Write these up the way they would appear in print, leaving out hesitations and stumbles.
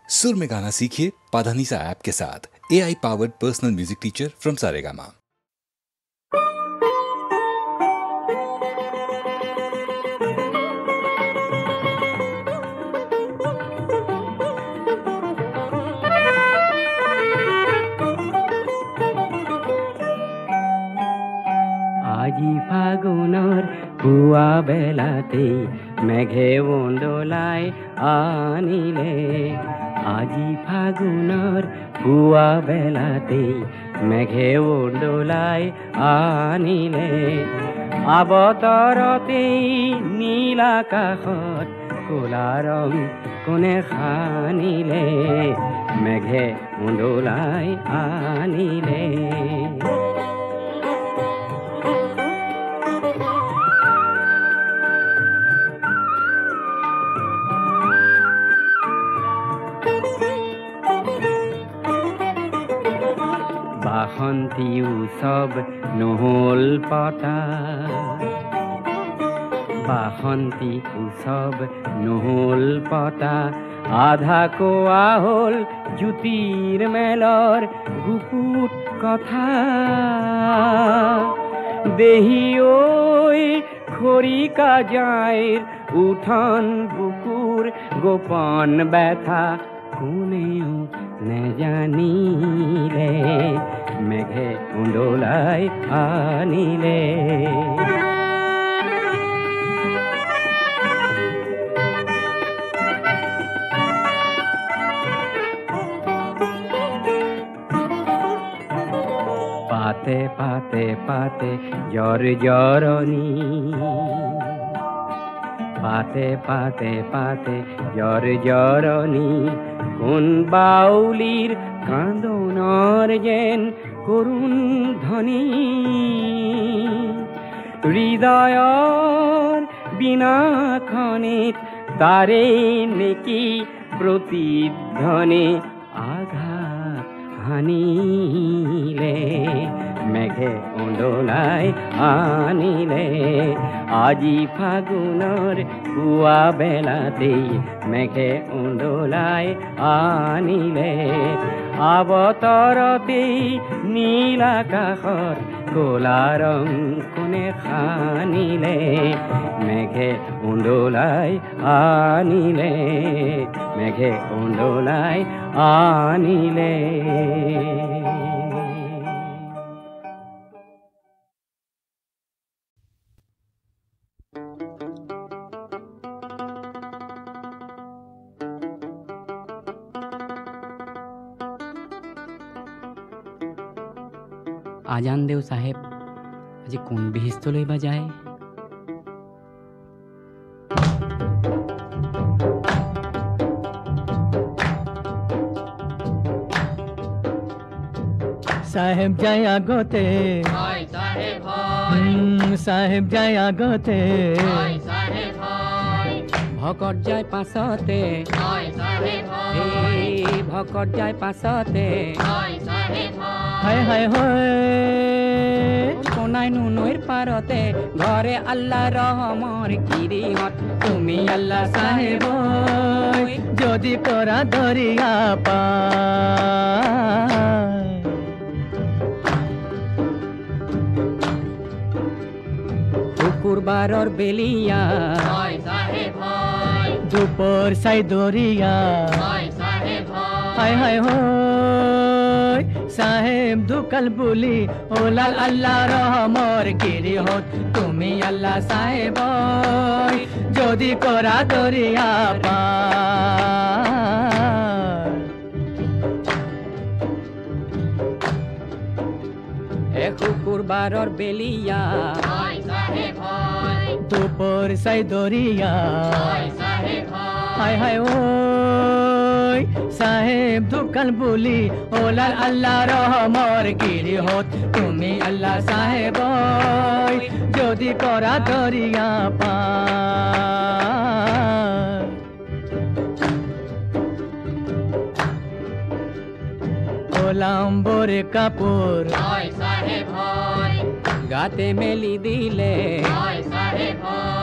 सुर में गाना सीखिए पाधानीसा ऐप के साथ। AI powered personal music teacher from Saregama. আজি ফাগুনৰ পুৱা বেলাতে মেঘে উন্দোলাই আনিলে। আজি ফাগুনৰ পুৱা বেলাতে মেঘে উন্দোলাই আনিলে। আবতৰতে নীল আকাশত ক'লা ৰং কোনে সানিলে। মেঘে উন্দোলাই আনিলে। বাসন্তী উৎসৱ নহ'ল পতা। বাসন্তী উৎসৱ নহ'ল পতা। আধা কোৱা হ'ল জ্যোতিৰ মেলৰ গুপুত কথা। দেহি ঐ খৰিকা জাইৰ উঠন বুকুৰ গোপন ব্যথা কোনেও নেজানিলে। মেঘে উন্দোলাই আনিলে। পাতে পাতে পাতে জ্বৰ জৰণী। পাতে পাতে পাতে জ্বৰ জৰণী। কোন বাউলীৰ কান্দোনৰ যেন কৰুণ ধ্বনি। হৃদয়ৰ বিনাখনিত তাৰে নেকি প্ৰতিধ্বনি আঘাত হানিলে। মেঘে উন্দোলাই আনিলে। আজি ফাগুনৰ পুৱা বেলাতেই মেঘে উন্দোলাই আনিলে। আবতৰতেই নীল আকাশৰ ক'লা ৰং কোনে সানিলে। মেঘে উন্দোলাই আনিলে। মেঘে উন্দোলাই আনিলে। আজান দেও চাহেব, আজি কোন বিহিষ্টলৈ বা যায়? সাহেব যায় আগতে, সাহেব যায় আগতে, ভকত যায় পাছতে, ভকত যায় পাছতে। হায় হায় হয় কোনাই নৈৰ পাৰতে ঘৰে আল্লাহ ৰহমৰ গিৰিহত। তুমি আল্লাহ সাহেব যদি কৰা দৰিয়া পায়। শুকুৰবাৰৰ বেলিয়া দুপৰ চাই দৰিয়া। হায় হায় হয় সাহেব দুকাল বুলি ওলাল আল্লাহ ৰহমৰ গিৰিহত। তুমি আল্লাহ সাহেব যদি কৰা দৰিয়া পাৰ। শুকুৰবাৰৰ বেলিয়া দুপর চাই দরিয়া। হায় হায় ও সাহেব দুকাল বুলি ওলাল আল্লাহ রহমর গিরিহত। তুমি আল্লাহ সাহেব যদি করা দরিয়া পার। ওলাম্বর কাপড় গাতে মেলি দিলে।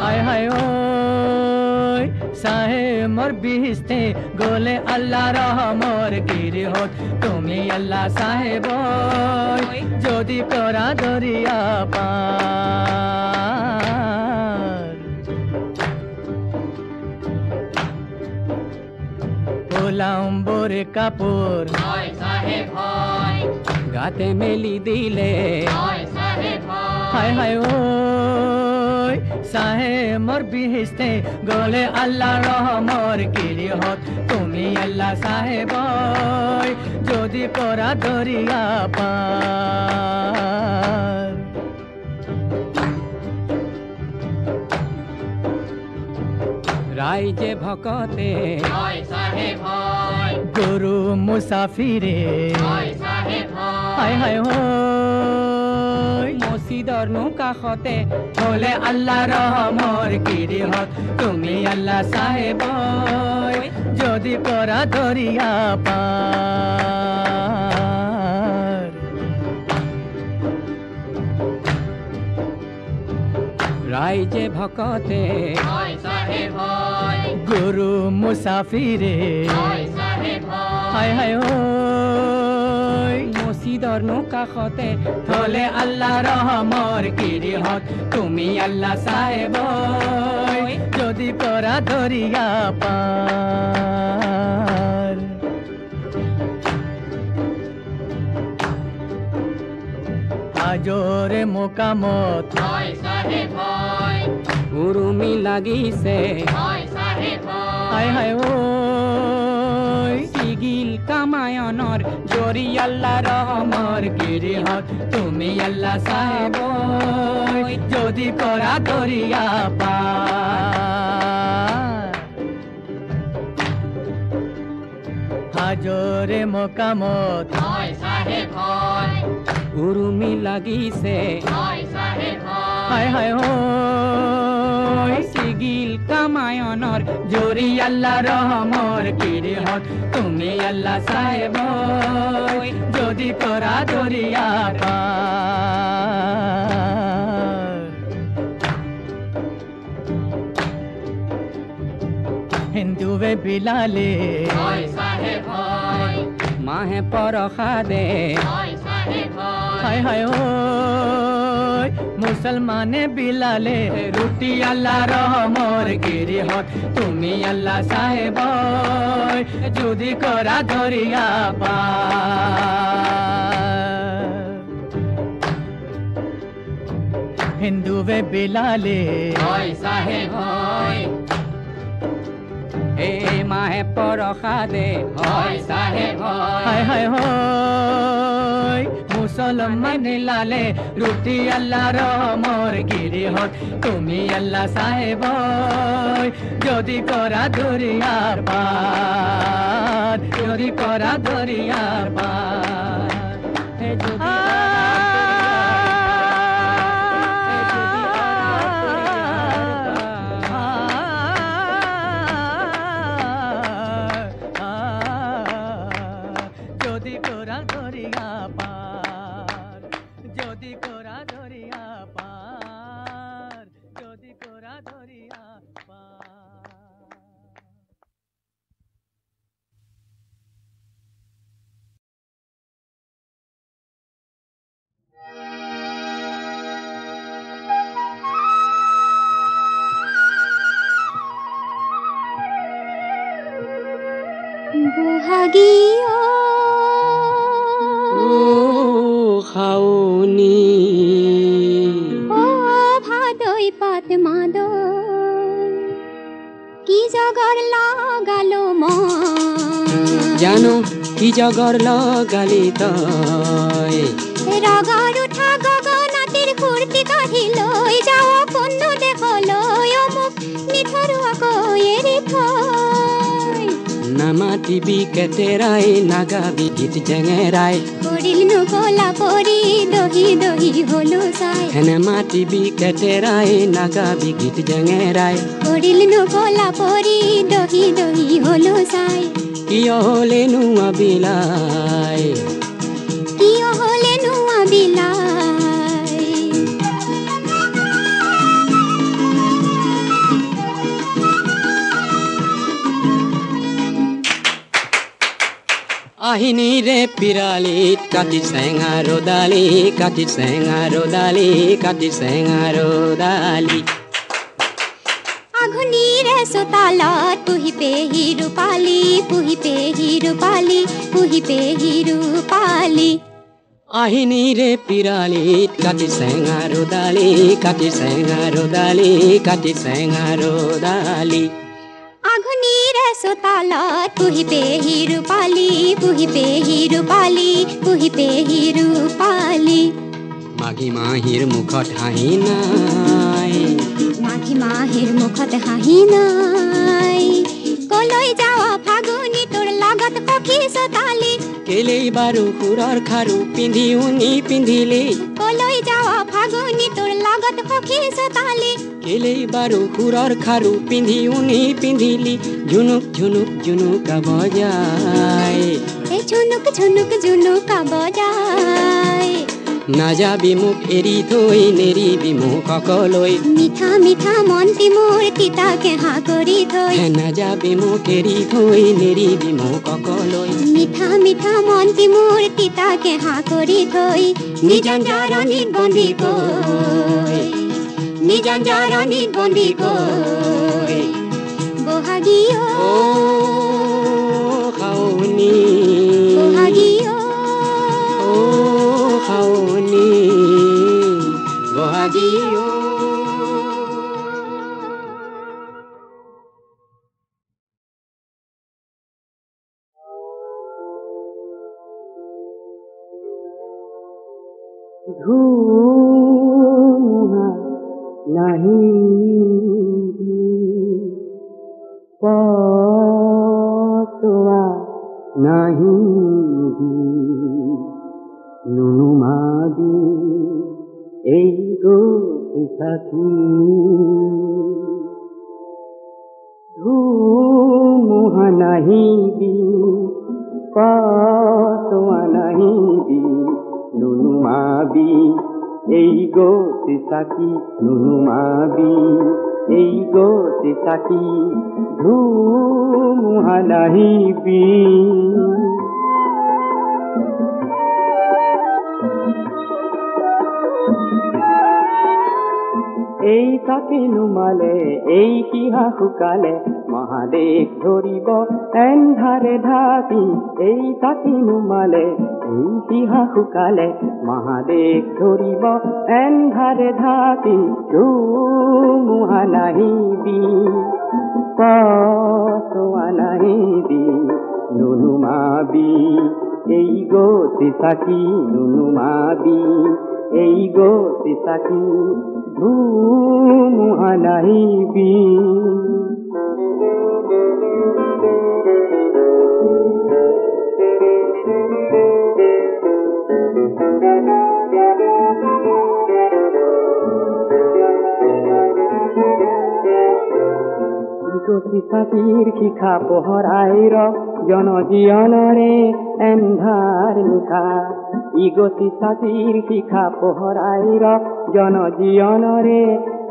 হায় হায় ও সাহে মোর বিহিস্তে গোলে আল্লাহ রহমর গিরি হত তুমি আল্লাহ সাহেব যদি করা দরিয়া পার গোলাম্বরে কাপড় গাতে মেলি দিলে হায় হায় ওই সাহে মোর বিহিস্তে গোলে আল্লাহ রহমর গিরি হত তুমি আল্লাহ সাহেব যদি করা দরিয়া পার রাইজে ভকতে গুরু মুসাফিরে হায় হায় মসজিদর কাষতে হলে আল্লাহ রহমর গিরি হত তুমি আল্লাহ সাহেব যদি করা দরিয়া পার রাইজে ভকতে গুরু মুসাফিরে হায় হায় মসজিদর কাষতে থলে আল্লাহ রহমর গিরি হত তুমি আল্লাহ সাহেব যদি করা দরিয়া পার আজরে মোকামত উরুমি লাগিছে হায় হায় সিগিল কামায়নর জরি আল্লাহ রহমর গিরি হত তুমি আল্লাহ সাহেব যদি করা দরিয়া পার হাজরে মোকামত উরুমি লাগিছে হায় হায় সিগিল কামায়নর জরি আল্লাহ রহমর গিরি হত তুমি আল্লাহ সাহেব যদি করা দরিয়া পার হিন্দুবে বিলালে মাহে পরখাদে হায় হায় মুসলমানে বিলালে রুটি আল্লাহ রহমর গিরি হত তুমি আল্লাহ সাহেব যদি করা দরিয়া পার হিন্দুবে বিলালে এ মাহে পরখাদে হয় সাহেব হায় হায় মুসলমান লালে রুটি আল্লাহ রহমর গিরি হত তুমি আল্লাহ সাহেব যদি করা দরিয়ার পার যদি করা দরিয়ার পার যদি করা দরিয়া পার যদি করা দরিয়া পার যদি করা দরিয়া পার বহাগিয়া খাওনি ও ভাদই পাত মাদই কি জগর লাগালো মন জানো কি জগর লাগালি তই রাগার উঠা গগনাতির কুর্তি কাঢ়িলৈ যাও পন্ন দেখলৈ অমুক নিথৰুৱা কৈয়েৰি থৈ নামাতিবি কেতেৰাই নাগাবি গীত জেঙেৰাই কৰিল নকলা পৰি দহি দহি হলো চাই হেনে মাতিবি কেতেৰাই নাগাবি গীত জেঙেৰাই কৰিল নকলা পৰি দহি দহি হলো চাই কিয় হলে নোৱা বিলাই কিয় হলে নোৱা বিলাই আহিনীৰে পিৰালিত কাটি চেঙাৰো দালি কাটি চেঙাৰো দালি কাটি চেঙাৰো দালি আঘুনিৰে চোতালত পুহি পেহি ৰূপালী পুহি পেহি ৰূপালী পুহি পেহি ৰূপালী আহিনীৰে পিৰালিত কাটি চেঙাৰো দালি কাটি চেঙাৰো দালি কাটি চেঙাৰো দালি আঘুনিৰে চোতালত পুহি পেহি ৰূপালী পুহি পেহি ৰূপালী পুহি পেহি ৰূপালী মাঘী মাহীৰ মুখত হাঁহি নাই মাঘী মাহীৰ মুখত হাঁহি নাই কলৈ যাৱ ফাগুনি তোৰ লগত সখী চোতালী কেলেই বাৰু সুৰৰ খাৰু পিন্ধি উনি পিন্ধিলি কলৈ যাৱ ফাগুনি তোৰ লগত সখী চোতালী কেলেই বাৰু সুৰৰ খাৰু পিন্ধি উনি পিন্ধিলি ঝুনুক ঝুনুক ঝুনুকা বজাই এই ঝুনুক ঝুনুক ঝুনুকা বজাই নাযাবি মোক এৰি থৈ নেৰিবি মোক অকলৈ মিঠা মিঠা মনটি মোৰ তিতাকে হাঁ কৰি থৈ নাযাবি মোক এৰি থৈ নেৰিবি মোক অকলৈ মিঠা মিঠা মনটি মোৰ তিতাকে হাঁ কৰি থৈ নিজাঞ্জাৰণিত বন্দী কৈ নিজাঞ্জাৰণিত বন্দী কৈ বহাগী অ খাওনি বহাগী অ খাওনি বহাগী ধুমুহা নাহি পতোৱা নাহি নুনুমাবি এই গতি সাথী ধুমুহা নাহিবি পতোৱা নাহিবি নুনুমাবি এই গতি সাথী নুনুমাবি এই গতি সাথী ধুমুহা নাহিবি এই তাকে নুমালে এই কিহা শুকালে মহাদেশ ধৰিব এন্ধাৰে ঢাকি এই তাকে নুমালে এই কিহা শুকালে মহাদেশ ধৰিব এন্ধাৰে ঢাকি ধুমুহা নাহিবি পতোৱা নাহিবি নুনুমাবি এই গতি সাথী নুনুমাবি এই গতি সাথী ধুমুহা নাহিবি গতি সাথীৰ শিখা পোহৰাই ৰ জনজীৱনৰে এন্ধাৰ নিশা ই গতি সাথীৰ শিখা পোহৰাই ৰ জনজীৱনৰে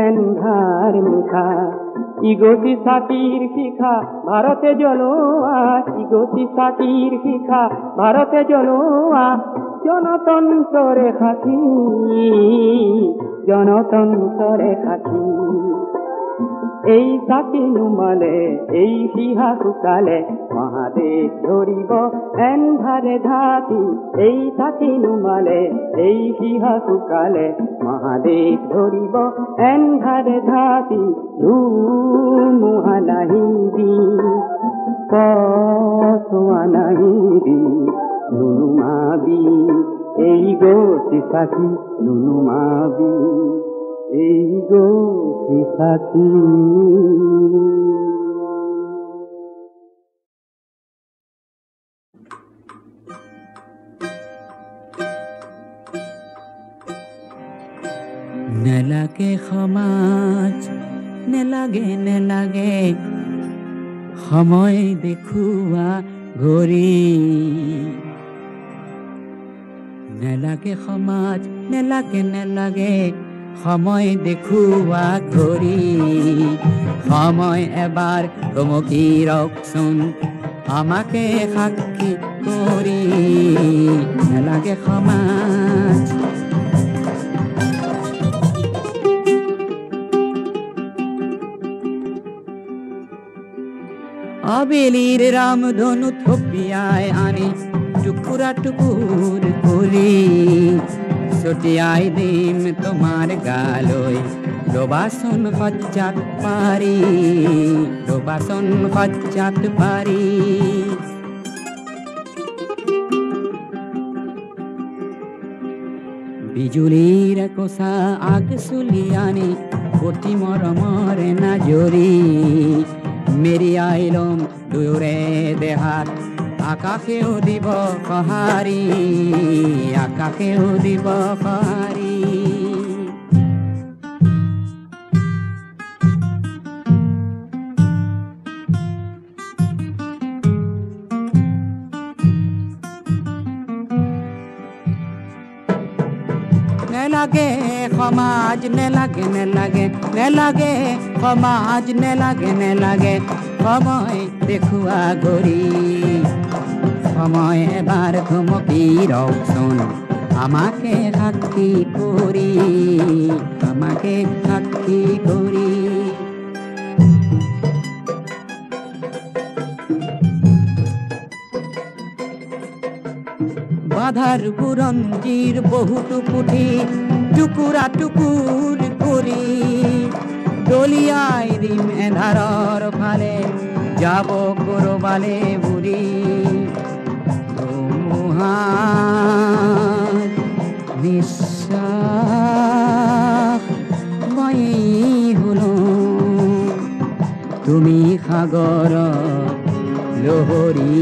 এন্ধাৰ নিশা ই গতি সাথীৰ শিখা ভাৰতে জ্বলোৱা ই গতি সাথীৰ শিখা ভাৰতে জ্বলোৱা জনতন্ত্ৰৰে সাথী জনতন্ত্ৰৰে সাথী এই তাকে নুমালে এই শিহা শুকালে মহাদেশ ধৰিব এন্ধাৰে ঢাকি এই তাকে নুমালে এই শিহা শুকালে মহাদেশ ধৰিব এন্ধাৰে ঢাকি ধুমুহা নাহিবি পতোৱা নাহিবি নুনুমাবি এই গতি সাথী নুনুমাবি এই গতি সাথী নেলাগে সমাজ নেলাগে নেলাগে সময় দেখুৱা ঘড়ী নেলাগে সমাজ নেলাগে নেলাগে সময় দেখুয়া ঘড়ি সময় এবাৰ থমকি ৰকচোন আমাকে সাক্ষী কৰি নেলাগে সমাজ আবেলিৰ ৰামধনু থপিয়াই আনি টুকুৰা টুকুৰ কৰি ছটিয়াই দিম তোমাৰ গালৈ ডোবাচন সজ্জাত পাৰি ডোবাচন সজ্জাত পাৰি বিজুলীৰ কচা আগ চুলি আনি অতি মৰমৰ নাজৰি মেৰিয়াই লম দুয়োৰে দেহাত আকাশেও দিব সঁহাৰি আকাশেও দিব সঁহাৰি নেলাগে সমাজ নেলাগে নেলাগে নেলাগে সমাজ নেলাগে নেলাগে সময় দেখুৱা ঘড়ি সময় এবাৰ থমকি ৰকচোন আমাকে সাক্ষী কৰি আমাকে সাক্ষী কৰি বাধাৰ বুৰঞ্জীৰ বহুতো পুথি টুকুৰা টুকুৰ কৰি দলিয়াই দিম এন্ধাৰৰ ফালে যাব কৰবালে বুৰি নিশ্বাস মই হলো তুমি সাগৰ লহৰী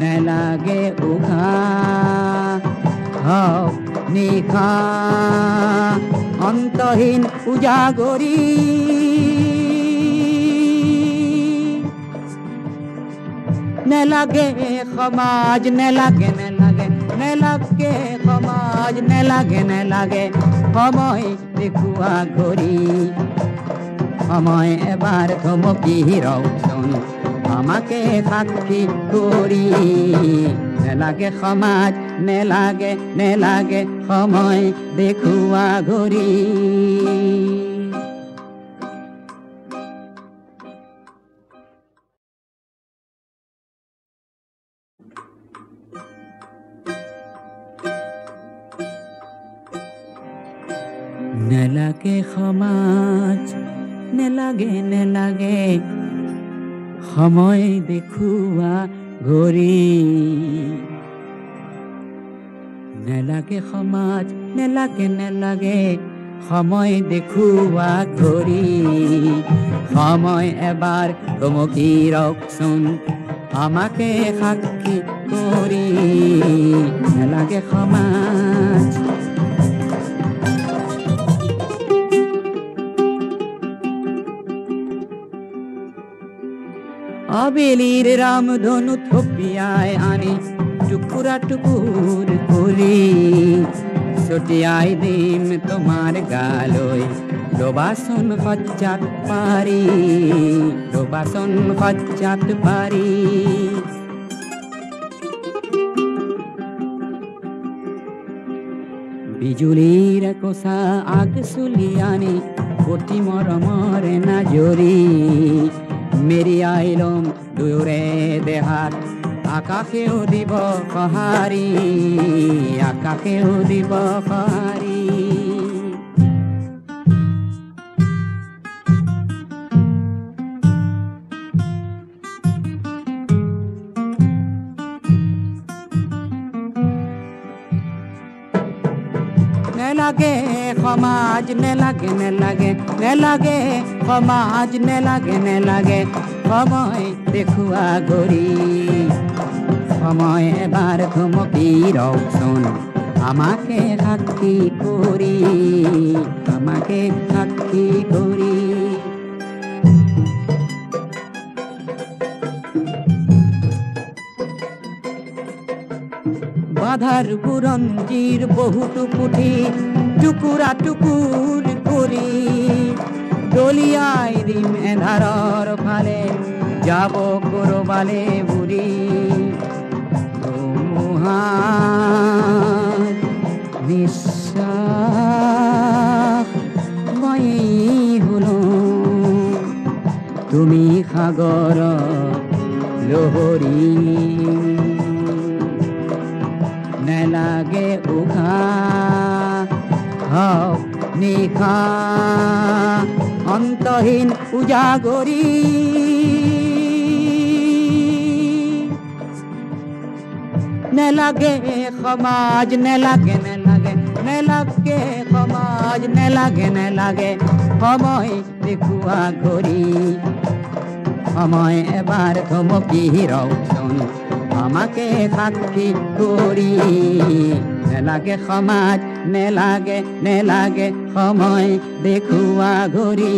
নেলাগে উঘাহ নিশা অন্তহীন উজাগৰি নেলাগে সমাজ নেলাগে নেলাগে নেলাগে সমাজ নেলাগে নেলাগে সময় দেখুৱা ঘড়ি সময় এবাৰ থমকি ৰকচোন আমাকে সাক্ষী কৰি নেলাগে সমাজ নেলাগে নেলাগে সময় দেখুৱা ঘড়ি নেলাগে সমাজ নেলাগে নেলাগে সময় দেখুৱা ঘড়ি নেলাগে সমাজ নেলাগে নেলাগে সময় দেখুৱা ঘড়ি সময় এবাৰ থমকি ৰকচোন আমাকে সাক্ষী কৰি নেলাগে সমাজ আবেলিৰ ৰামধনু থপিয়াই আনি টুকুৰা টুকুৰ কৰি ছটিয়াই দিম তোমাৰ গালৈ ডোবাচন সজ্জাত পাৰি ডোবাচন সজ্জাত পাৰি বিজুলীৰ কচা আগ চুলি আনি অতি মৰমৰ নাজৰি মেৰিয়াই লম দুয়োৰে দেহাত আকাশেও দিব সঁহাৰি আকাশেও দিব সঁহাৰি নেলাগে সমাজ নেলাগে নেলাগে নেলাগে সমাজ নেলাগে নেলাগে সময় দেখুৱা ঘড়ি সময় এবাৰ থমকি ৰকচোন আমাকে সাক্ষী কৰি আমাকে সাক্ষী কৰি আধাৰ বুৰঞ্জীৰ বহুতো পুথি টুকুৰা টুকুৰ কৰি দলিয়াই দিম এন্ধাৰৰ ফালে যাব কৰবালে বুৰি ধুমুহাৰ নিশ্বাস মই শুনো তুমি সাগৰ লহৰী নেলাগে উশাহ হওক নিশা অন্তহীন উজাগৰি নেলাগে সমাজ নেলাগে নেলাগে নেলাগে সমাজ নেলাগে নেলাগে সময় দেখুৱা ঘড়ী সময় এবাৰ থমকি ৰওকচোন আমাকে সাক্ষী কৰি নেলাগে সমাজ নেলাগে নেলাগে সময় দেখুৱা ঘড়ী